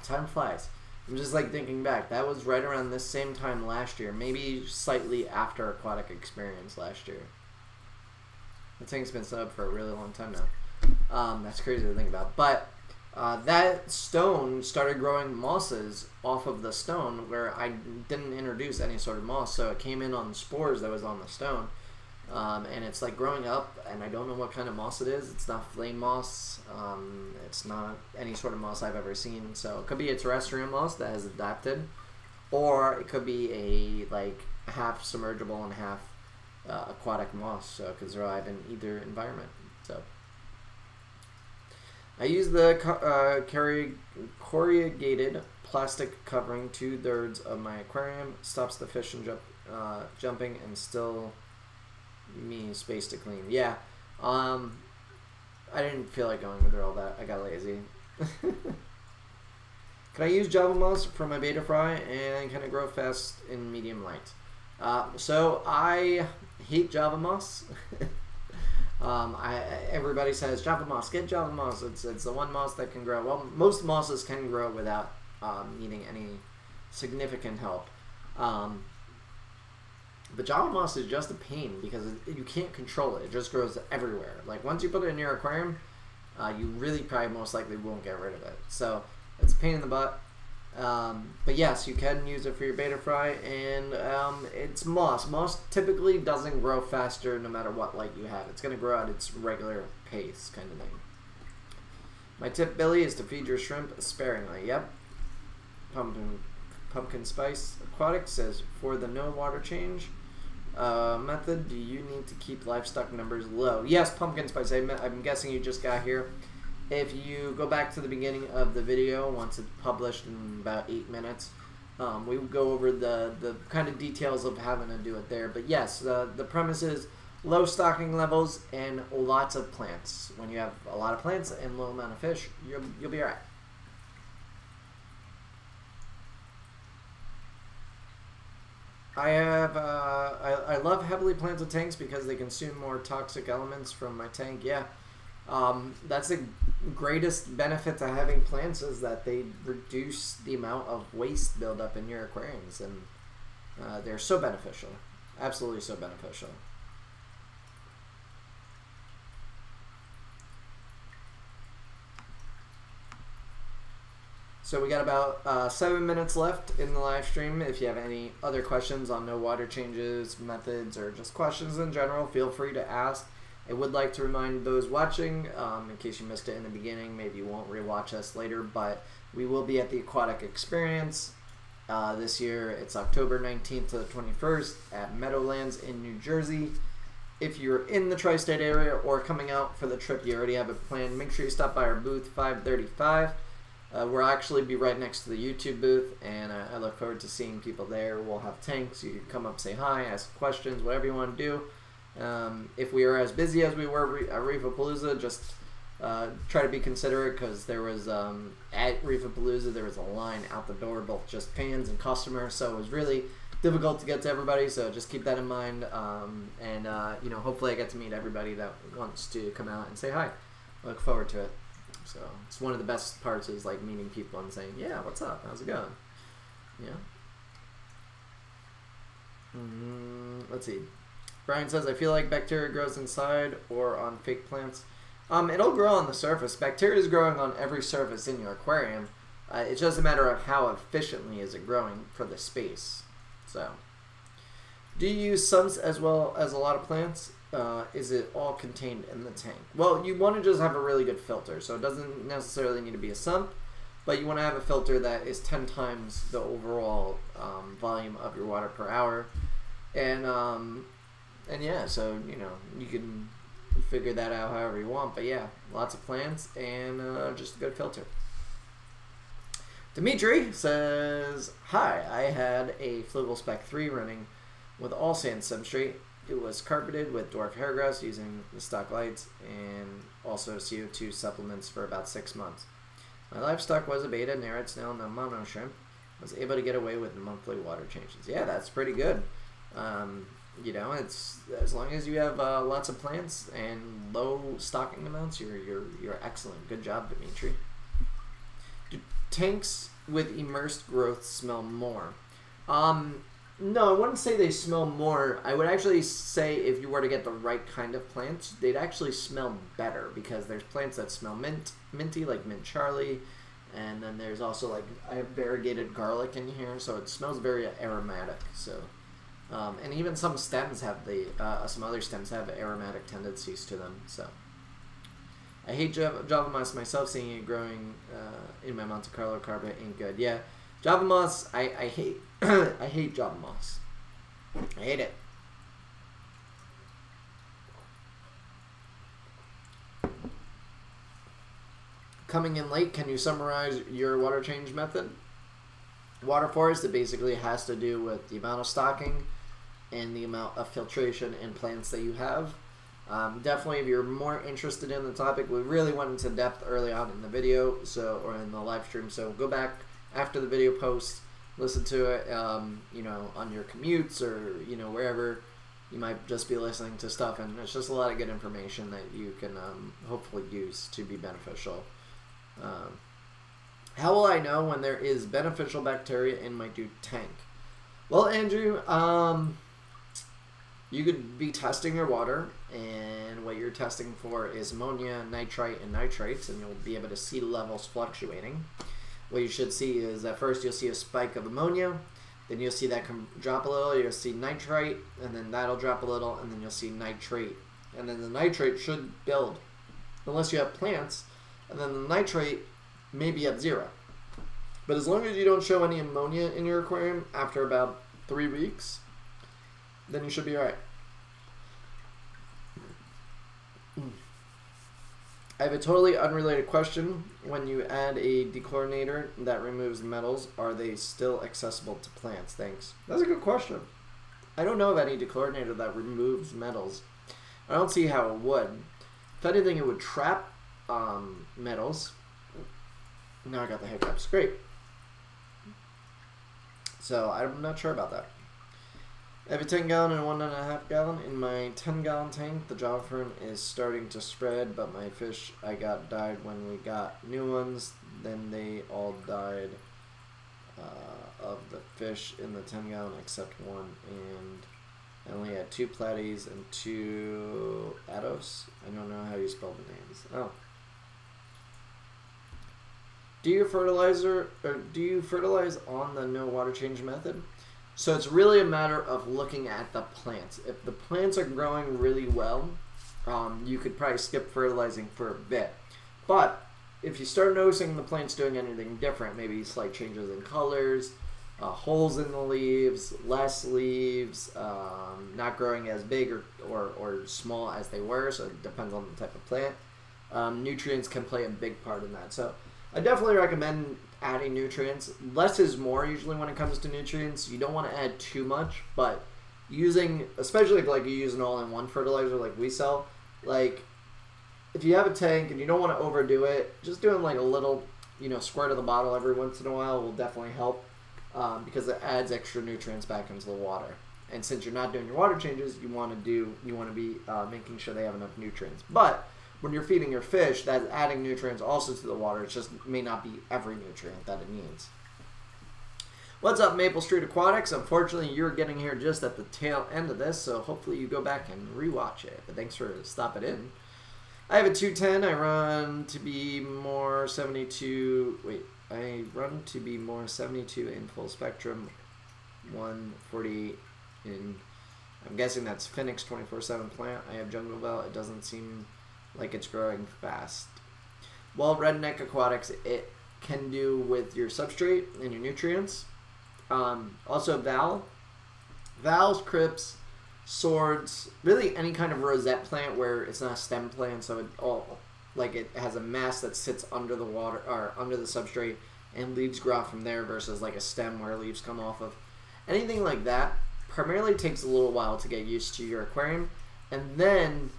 time flies. I'm just like thinking back. That was right around this same time last year. Maybe slightly after Aquatic Experience last year. That tank's been set up for a really long time now. That's crazy to think about. But that stone started growing mosses off of the stone where I didn't introduce any sort of moss. So it came in on the spores that was on the stone. And it's like growing up, and I don't know what kind of moss it is. It's not flame moss. It's not any sort of moss I've ever seen. So it could be a terrestrial moss that has adapted, or it could be a like half submergible and half aquatic moss. So it could survive in either environment. So I use the corrugated plastic covering 2/3 of my aquarium. Stops the fish from jumping and still me space to clean. Yeah, I didn't feel like going through all that. I got lazy. Can I use Java Moss for my beta fry, and can it grow fast in medium light? So I hate Java Moss. Everybody says Java Moss, get Java Moss. It's the one moss that can grow. Well, most mosses can grow without needing any significant help. But Java Moss is just a pain because you can't control it. It just grows everywhere. Like once you put it in your aquarium, you really probably most likely won't get rid of it. So it's a pain in the butt. But yes, you can use it for your beta fry, and it's moss. Moss typically doesn't grow faster no matter what light you have. It's going to grow at its regular pace kind of thing. My tip, Billy, is to feed your shrimp sparingly. Yep. Pumpkin Spice Aquatic says, for the no water change method, do you need to keep livestock numbers low? Yes, Pumpkin Spice. I'm guessing you just got here. If you go back to the beginning of the video, once it's published in about 8 minutes, we will go over the kind of details of having to do it there. But yes, the premise is low stocking levels and lots of plants. When you have a lot of plants and low amount of fish, you'll be all right. I love heavily planted tanks because they consume more toxic elements from my tank. Yeah, that's the greatest benefit to having plants, is that they reduce the amount of waste buildup in your aquariums, and they're so beneficial, absolutely so beneficial. So we got about 7 minutes left in the live stream. If you have any other questions on no water changes, methods, or just questions in general, feel free to ask. I would like to remind those watching, in case you missed it in the beginning, maybe you won't rewatch us later, but we will be at the Aquatic Experience this year. It's October 19th to the 21st at Meadowlands in New Jersey. If you're in the tri-state area or coming out for the trip, you already have it planned, make sure you stop by our booth 535. We'll actually be right next to the YouTube booth, and I look forward to seeing people there. We'll have tanks. You can come up, say hi, ask questions, whatever you want to do. If we are as busy as we were at Reefapalooza, just try to be considerate, because there was, at Reefapalooza, there was a line out the door, both just fans and customers, so it was really difficult to get to everybody, so just keep that in mind. You know, hopefully I get to meet everybody that wants to come out and say hi. I look forward to it. So it's one of the best parts, is like meeting people and saying, yeah, what's up? How's it going? Yeah. Let's see. Brian says, I feel like bacteria grows inside or on fake plants. It'll grow on the surface. Bacteria is growing on every surface in your aquarium. It's just a matter of how efficiently is it growing for the space. So, do you use sumps as well as a lot of plants? Is it all contained in the tank? Well, you want to just have a really good filter, so it doesn't necessarily need to be a sump, but you want to have a filter that is 10 times the overall volume of your water per hour, and yeah, so you know, you can figure that out however you want, but yeah, lots of plants and just a good filter. Dimitri says, hi, I had a Flugel Spec 3 running with all sand substrate. it was carpeted with dwarf hairgrass using the stock lights and also CO2 supplements for about 6 months. My livestock was a beta, Narrett snail, and a mono shrimp. Was able to get away with monthly water changes. Yeah, that's pretty good. You know, it's as long as you have lots of plants and low stocking amounts, you're excellent. Good job, Dimitri. Do tanks with immersed growth smell more? No, I wouldn't say they smell more. I would actually say if you were to get the right kind of plants, they'd actually smell better because there's plants that smell minty, like mint Charlie, and then there's also like I have variegated garlic in here, so it smells very aromatic. So. And even some stems have some other stems have aromatic tendencies to them. So, I hate Java moss myself. Seeing it growing in my Monte Carlo carpet ain't good. Yeah, Java moss. I hate. I hate Java moss. I hate it. Coming in late. Can you summarize your water change method? Water forest. It basically has to do with the amount of stocking and the amount of filtration and plants that you have. Definitely, if you're more interested in the topic, we really went into depth early on in the video, or in the live stream. So go back after the video post, listen to it. You know, on your commutes or wherever you might just be listening to stuff, and it's just a lot of good information that you can hopefully use to be beneficial. How will I know when there is beneficial bacteria in my tank? Well, Andrew, you could be testing your water, and what you're testing for is ammonia, nitrite, and nitrates, and you'll be able to see levels fluctuating. What you should see is at first you'll see a spike of ammonia, then you'll see that drop a little, you'll see nitrite, and then that'll drop a little, and then you'll see nitrate. And then the nitrate should build, unless you have plants, and then the nitrate may be at 0. But as long as you don't show any ammonia in your aquarium after about 3 weeks, then you should be alright. I have a totally unrelated question. When you add a dechlorinator that removes metals, are they still accessible to plants? Thanks. That's a good question. I don't know of any dechlorinator that removes metals. I don't see how it would. If anything, it would trap metals. Now I got the hiccups. Great. So I'm not sure about that. I have a 10-gallon and a 1.5 gallon. In my 10-gallon tank, the Java fern is starting to spread, but my fish I got died when we got new ones. Then they all died of the fish in the 10-gallon except one, and I only had 2 platies and 2 ados. I don't know how you spell the names. Oh. Do you fertilize on the no water change method? So it's really a matter of looking at the plants. If the plants are growing really well, you could probably skip fertilizing for a bit. But if you start noticing the plants doing anything different, maybe slight changes in colors, holes in the leaves, less leaves, not growing as big or small as they were, so it depends on the type of plant, nutrients can play a big part in that. So I definitely recommend adding nutrients. Less is more usually when it comes to nutrients. You don't want to add too much, but using, especially like you use an all-in-one fertilizer like we sell, like if you have a tank and you don't want to overdo it, just doing like a little, squirt of the bottle every once in a while will definitely help, because it adds extra nutrients back into the water. And since you're not doing your water changes, you want to be making sure they have enough nutrients. But when you're feeding your fish, that's adding nutrients also to the water. It just may not be every nutrient that it needs. What's up, Maple Street Aquatics? Unfortunately, you're getting here just at the tail end of this, so hopefully you go back and rewatch it. But thanks for stopping in. I have a 210. I run to be more 72. Wait, I run to be more 72 in full spectrum, 148 in. I'm guessing that's Phoenix 24/7 plant. I have Jungle Bell. It doesn't seem like it's growing fast. Well, Redneck Aquatics, it can do with your substrate and your nutrients. Also valves, crypts, swords, really any kind of rosette plant where it's not a stem plant, so it has a mass that sits under the water or under the substrate, and leaves grow out from there versus like a stem where leaves come off of. Anything like that, primarily takes a little while to get used to your aquarium, and then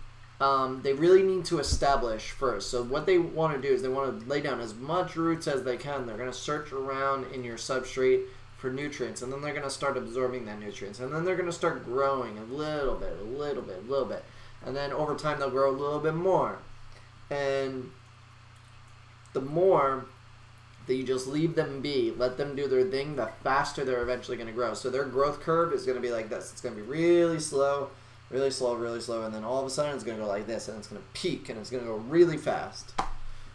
they really need to establish first. So what they want to do is they want to lay down as much roots as they can. They're going to search around in your substrate for nutrients, and then they're going to start absorbing that nutrients, and then they're going to start growing a little bit, and then over time they'll grow a little bit more. And the more that you just leave them be, let them do their thing, the faster they're eventually going to grow. So their growth curve is going to be like this. It's going to be really slow, really slow, really slow, and then all of a sudden it's going to go like this, and it's going to peak, and it's going to go really fast.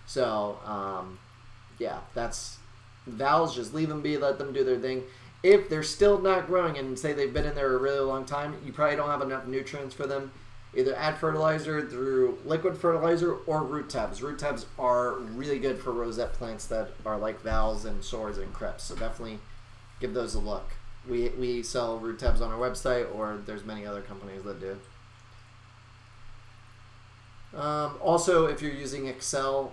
So, yeah, that's valves. Just leave them be, let them do their thing. If they're still not growing and say they've been in there a really long time, you probably don't have enough nutrients for them. Either add fertilizer through liquid fertilizer or root tabs. Root tabs are really good for rosette plants that are like valves and swords and creps. So definitely give those a look. We sell root tabs on our website, or there's many other companies that do. Also, if you're using Excel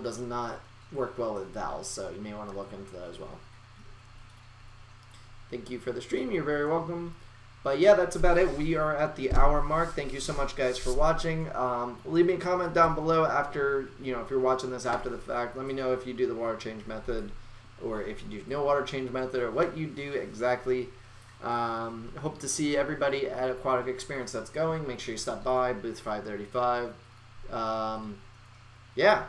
does not work well with valves, so you may want to look into that as well. Thank you for the stream. You're very welcome. But yeah, that's about it. We are at the hour mark. Thank you so much, guys, for watching. Leave me a comment down below after, if you're watching this after the fact. Let me know if you do the water change method, or if you do no water change method, or what you do exactly. Hope to see everybody at Aquatic Experience that's going. Make sure you stop by, booth 535. Yeah.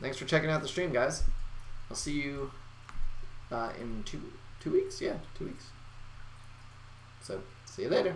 Thanks for checking out the stream, guys. I'll see you in two weeks. Yeah, 2 weeks. So, see you later.